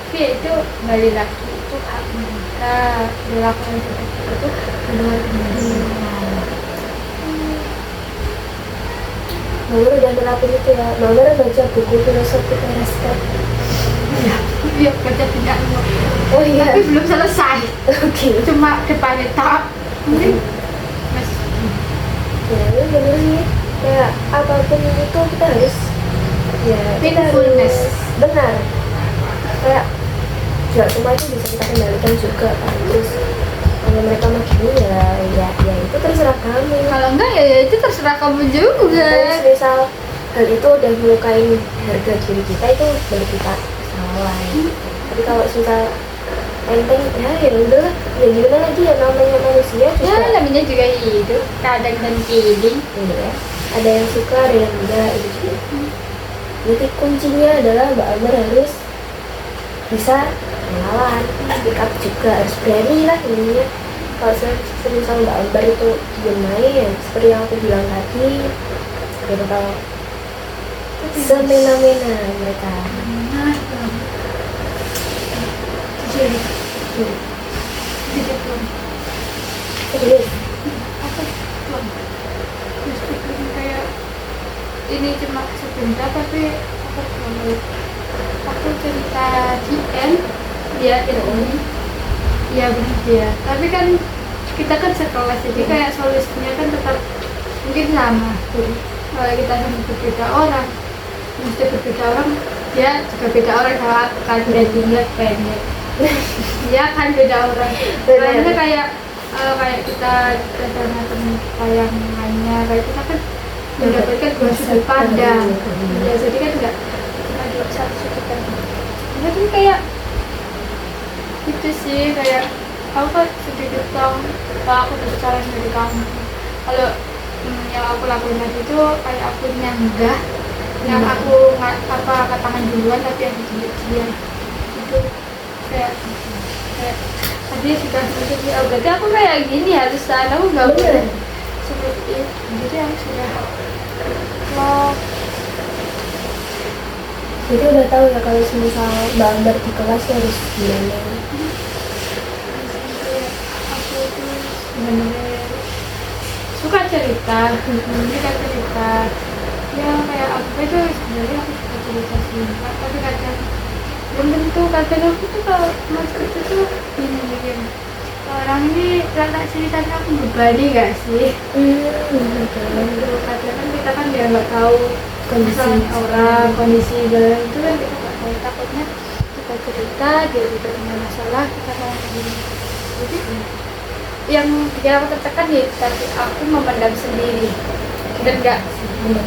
Tapi itu balik lagi itu hak mereka, dilakukan seperti itu benar Mawar udah ngelakuin itu ya. Mawar baca buku filosofi Aristoteles. Iya, baca tidak Oh iya. tapi belum selesai. Oke. Cuma depannya tak mungkin mas. Ya, ini bener sih. Kayak apapun itu kita harus ya kita Mindfulness. harus benar. Kayak nggak semua itu bisa kita kendalikan juga kan. Terus kalau mereka mau gini ya itu terserah kamu. Kalau enggak ya itu terserah kamu juga. Terus misal hal itu udah melukai harga diri kita, itu baru kita salah. Tapi kalau misal enteng ya udahlah, ya gimana lagi ya, namanya manusia juga. Ya namanya juga hidup, kadang dan feeling. Iya, ada yang suka ada yang enggak gitu. Jadi kuncinya adalah Mbak Amber harus bisa melawan, speak up juga, harus berani lah ininya. Kalau semisal Mbak Amber itu diem main, seperti yang aku bilang tadi, ya bakal semena-mena mereka. Nah, jadi belum. Serius. Aku belum. Meskipun kayak ini cuma sebentar tapi aku belum. Aku cerita GN dia ini ya benar dia, tapi kan kita kan sekelas jadi kayak solusinya kan tetap mungkin sama. Kalau kita sama berbeda orang, mesti berbeda orang, dia juga beda orang sama kan ratingnya pendek. Dia kan beda orang. Karena kayak kita sama teman kita yang lainnya, kayak kita kan mendapatkan dua sudut pandang. Ya jadi kan enggak cuma dua satu sudut pandang. Jadi kayak itu sih, kayak aku kan sedikit tahu kalau aku berbicara dari kamu. Kalau yang aku lakuin tadi itu kayak aku nyanggah, yang aku katakan duluan tapi yang dia itu kayak tadi sudah sedikit ya, berarti aku kayak gini harus sana, aku nggak boleh seperti itu. Jadi aku sudah Jadi udah tahu ya kalau misal Mbak Amber di kelas ya harus gimana. aku tuh benar-benar suka cerita ya, kayak aku itu sebenarnya aku suka cerita singkat, tapi kadang belum tentu. Kadang aku tuh kalau mau cerita tuh mikir orang ini rata ceritanya aku berbadi gak sih. Kadang kan kita kan dia nggak tahu Kondisi orang, kondisi jalan itu kan kita nggak tahu, takutnya kita kita cerita, dia juga punya masalah, kita mau begini. Jadi yang bikin aku tertekan ya tadi aku memendam sendiri dan enggak Bener.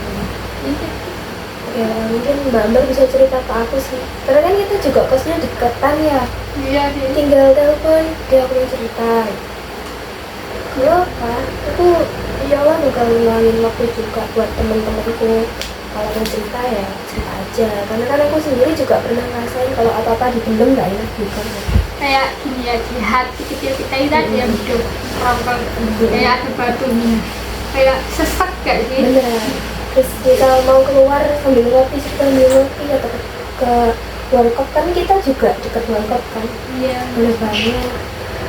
Ya mungkin Mbak Ambar bisa cerita ke aku sih, karena kan kita juga kosnya deketan ya, iya dia tinggal telepon dia aku yang cerita. Ya apa, aku insya Allah bakal ngeluangin waktu juga buat temen-temenku. Kalau mau cerita ya cerita aja, karena kan aku sendiri juga pernah ngerasain kalau apa-apa dipendem nggak enak juga. kayak gini ya, di hati kecil kita itu ada yang hidup rongkong, kayak ada batunya, kayak sesak gak sih? Beneran. Terus kita mau keluar sambil ngopi, atau ke warkop, kan kita juga deket warkop kan, Iya. boleh banget.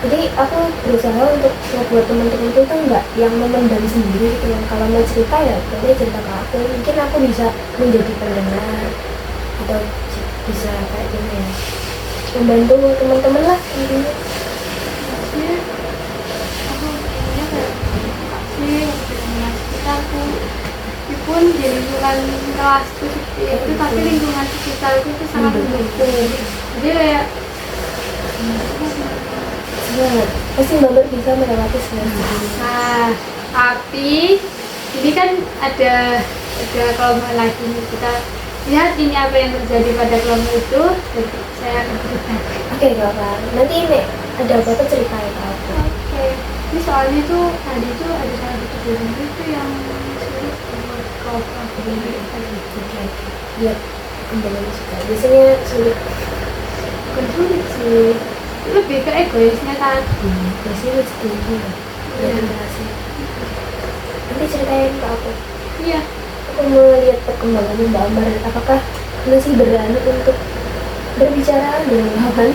Jadi aku berusaha untuk membuat teman-temanku tuh nggak yang memendam sendiri gitu, yang kalau mau cerita ya boleh cerita ke aku, mungkin aku bisa menjadi pendengar atau bisa kayak gini ya, membantu teman-teman lah intinya. Maksudnya aku punya kayak kasih waktu dengan sekitarku, meskipun di lingkungan kelasku seperti itu, tapi lingkungan sekitarku itu sangat mendukung. Jadi kayak Semangat, pasti Mbak Ber bisa melewati semua ini. nah, tapi ini kan ada kelompok lagi nih, kita lihat ini apa yang terjadi pada kelompok itu, jadi saya akan cerita. Oke, gak apa, nanti ini ada apa-apa ceritain ke aku. Oke, ini soalnya tuh tadi tuh ada salah satu guru itu yang sulit buat kelompok ini tadi. Biar kembali suka, biasanya sulit. Bukan sulit sih, lebih ke egoisnya tadi. Biasanya setuju ya, Iya. berhasil. Nanti ceritain ke aku. Iya, Aku mau lihat perkembangan Mbak Ambar, apakah masih berani untuk berbicara dengan lawan.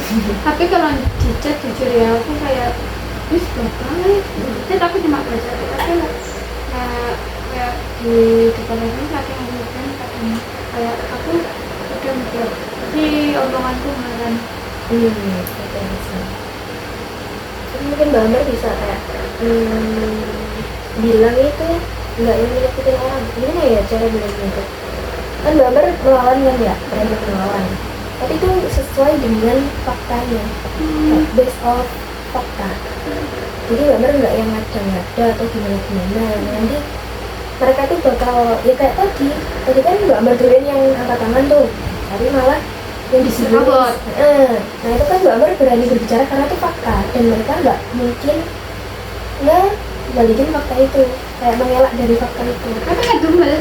tapi kalau di chat jujur ya aku kayak wis banget. Tapi cuma baca, tapi kayak di depan itu lagi ngomongin katanya kayak aku udah mikir di omonganku kemarin. Oke, sih. Tapi mungkin Mbak Ambar bisa kayak bilang itu nggak yang menyakiti orang. Gimana ya cara bilang gitu? Kan Mbak Ambar melawan kan ya, berani melawan. Tapi itu sesuai dengan faktanya, based of fakta. Jadi Mbak Ambar nggak yang ngada-ngada atau gimana-gimana. Nanti mereka tuh bakal ya kayak tadi kan Mbak Ambar duluan yang angkat tangan tuh, tapi malah yang disebut. Kabur. Nah itu kan Mbak Ambar berani berbicara karena itu fakta, dan mereka nggak mungkin nggak balikin fakta itu, kayak mengelak dari fakta itu. Tapi nggak dumel,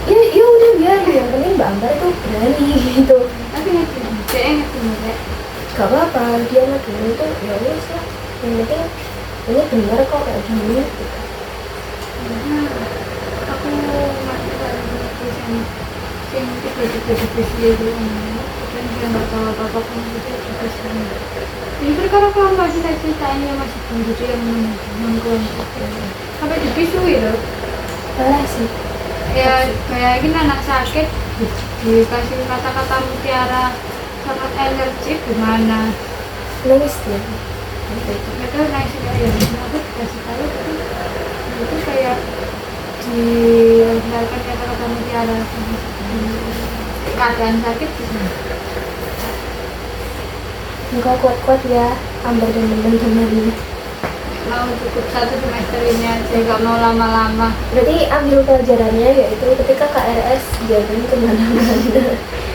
Ya udah biarin, yang penting Mbak Ambar itu berani gitu. tapi nggak dumel, dia nggak dumel kayak Gak apa-apa, dia mah dulu tuh ya wes lah, yang penting ini benar kok kayak gini gitu. aku masih ada tulisan yang tiba-tiba dia dulu dan dia nggak tahu apa-apa pun itu juga sama. Jadi perkara kalau masih saya ceritain ya masih belum yang mengkelompok sampai dipisui loh. Parah sih. Ya bayangin anak sakit dikasih kata-kata mutiara sangat energik gimana? Nangis dia. Itu nangis kayak aku dikasih tahu itu kayak dilontarkan kata-kata mutiara keadaan sakit gitu. Engkau kuat-kuat ya, Ambar dan teman-teman. Mau cukup 1 semester ini aja, gak mau lama-lama. Berarti ambil pelajarannya yaitu ketika KRS jangan kemana-mana.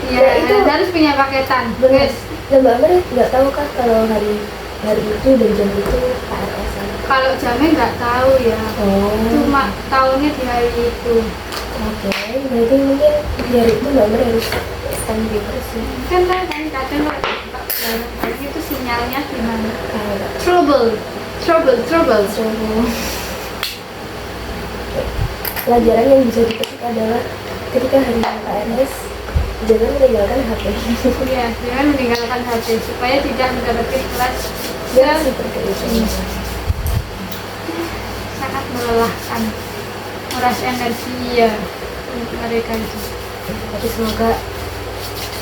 Ya, Ya, itu harus punya paketan. benar. Guys, Dan Mbak Ambar nggak tahu kah kalau hari itu dan jam itu KRS? kalau jamnya nggak tahu ya. Oh. Cuma tahunya di hari itu. Oke, berarti mungkin di hari itu Mbak Ambar harus standby terus sih. Kan kadang kalau buka barang itu sinyalnya gimana? Kayak Trouble. pelajaran yang bisa dipetik adalah ketika hari KRS jangan meninggalkan HP. Iya, jangan meninggalkan HP supaya tidak mendapatkan kelas Ya yang seperti itu. sangat melelahkan, meras energi ya untuk mereka itu. Tapi semoga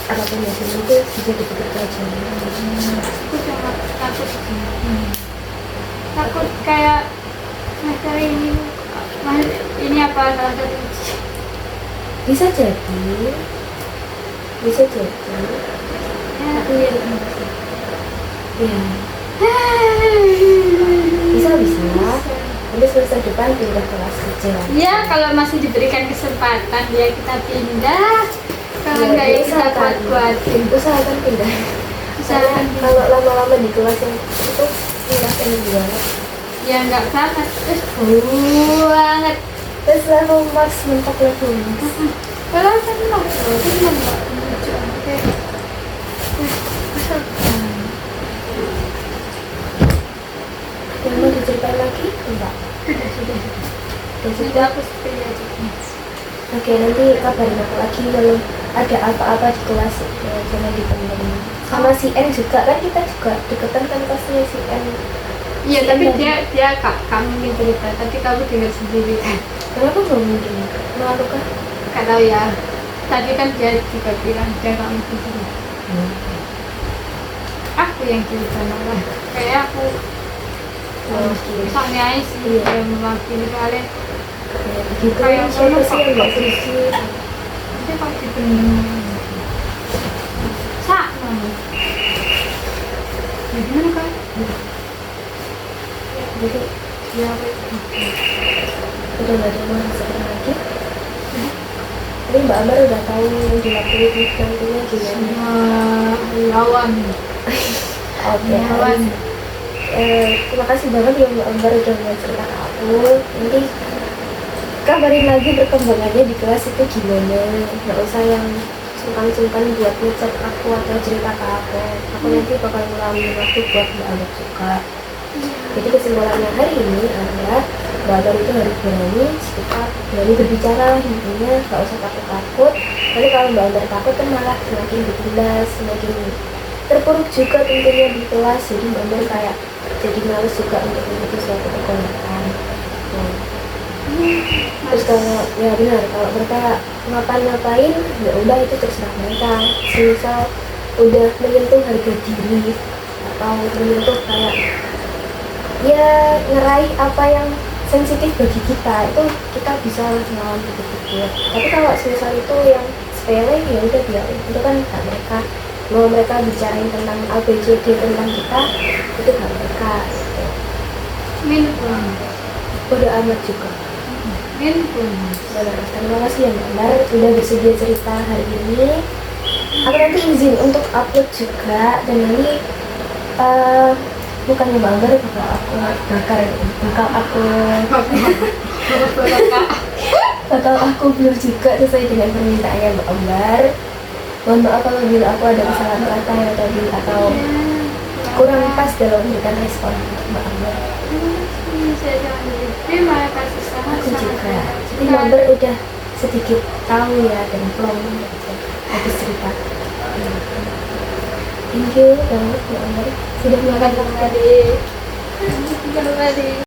apapun yang itu bisa dipetik pelajaran. Aku sangat takut takut kayak semester ini ini apa salah satu Bisa jadi ya Aku ya, ya bisa. Nanti semester depan pindah kelas aja. Ya, kalau masih diberikan kesempatan ya kita pindah. Kalau enggak ya kita buat-buatin. Usahakan pindah. Usahakan Kalau lama-lama di kelas yang itu pindah gimana? Ya enggak banget. Terus banget. Terus level max mentok level max. Kalau kan mau enggak. Oke. Yang mau diceritain lagi? Enggak. Sudah. Dan Sudah sudah. aku seperti aja. Oke, nanti kabarin aku lagi kalau ada apa-apa di kelas ya, jangan ditemenin. Sama si N juga kan kita juga deketan kan kelasnya si N. Iya, Si tapi N dia kamu mungkin cerita, tapi kamu dengar sendiri kan. kenapa nggak mungkin? Malu kan? Gak tahu ya. Tadi kan dia juga bilang dia nggak mungkin cerita. Aku yang cerita malah. Kayak aku soalnya aja sih Iya. yang mewakili kalian. Ya, gitu Kayak siapa kamu sih yang nggak sedih? Dia pasti bener. Sama. Ya gimana kan? Jadi Ya, udah nggak ada yang mau disampaikan lagi. Tapi Mbak Ambar udah tahu yang dilakuin nantinya gimana. semua lawan. Oke, Lawan. terima kasih banget ya Mbak Ambar udah mau cerita ke aku. Nanti kabarin lagi perkembangannya di kelas itu gimana. Nggak usah yang sungkan-sungkan buat ngechat aku atau cerita ke aku. Aku nanti bakal ngulangin waktu buat Mbak Ambar juga. Jadi kesimpulannya hari ini adalah Mbak Ambar itu harus berani sikap, berani berbicara, intinya nggak usah takut-takut. Nanti kalau Mbak Ambar takut kan malah semakin ditindas, semakin terpuruk juga tentunya di kelas. Jadi Mbak Ambar kayak jadi males juga untuk mengikuti suatu kegiatan. Terus kalau ya benar kalau mereka ngapain ya udah itu terserah mereka. Misal udah menyentuh harga diri atau menyentuh kayak ya ngeraih apa yang sensitif bagi kita itu kita bisa melawan pikir-pikir. Tapi kalau misal itu yang sepele ya udah biarin, itu kan hak mereka. Mau mereka bicarain tentang ABCD tentang kita itu hak mereka. Min pun. Bodo amat juga. Min pun. Benar, terima kasih ya Mbak Ambar udah bersedia cerita hari ini. Aku nanti izin untuk upload juga dan nanti bukannya Mbak Ambar bakal aku blur juga sesuai dengan permintaannya Mbak Ambar. Mohon maaf apabila aku ada kesalahan kata yang tadi atau kurang pas dalam memberikan respon Mbak Ambar. Terima kasih sangat. Aku juga. Jadi Mbak Ambar udah sedikit tahu ya dan plong habis cerita. Thank you banget Mbak Ambar sudah Terima melakukan kasih. Terima kasih.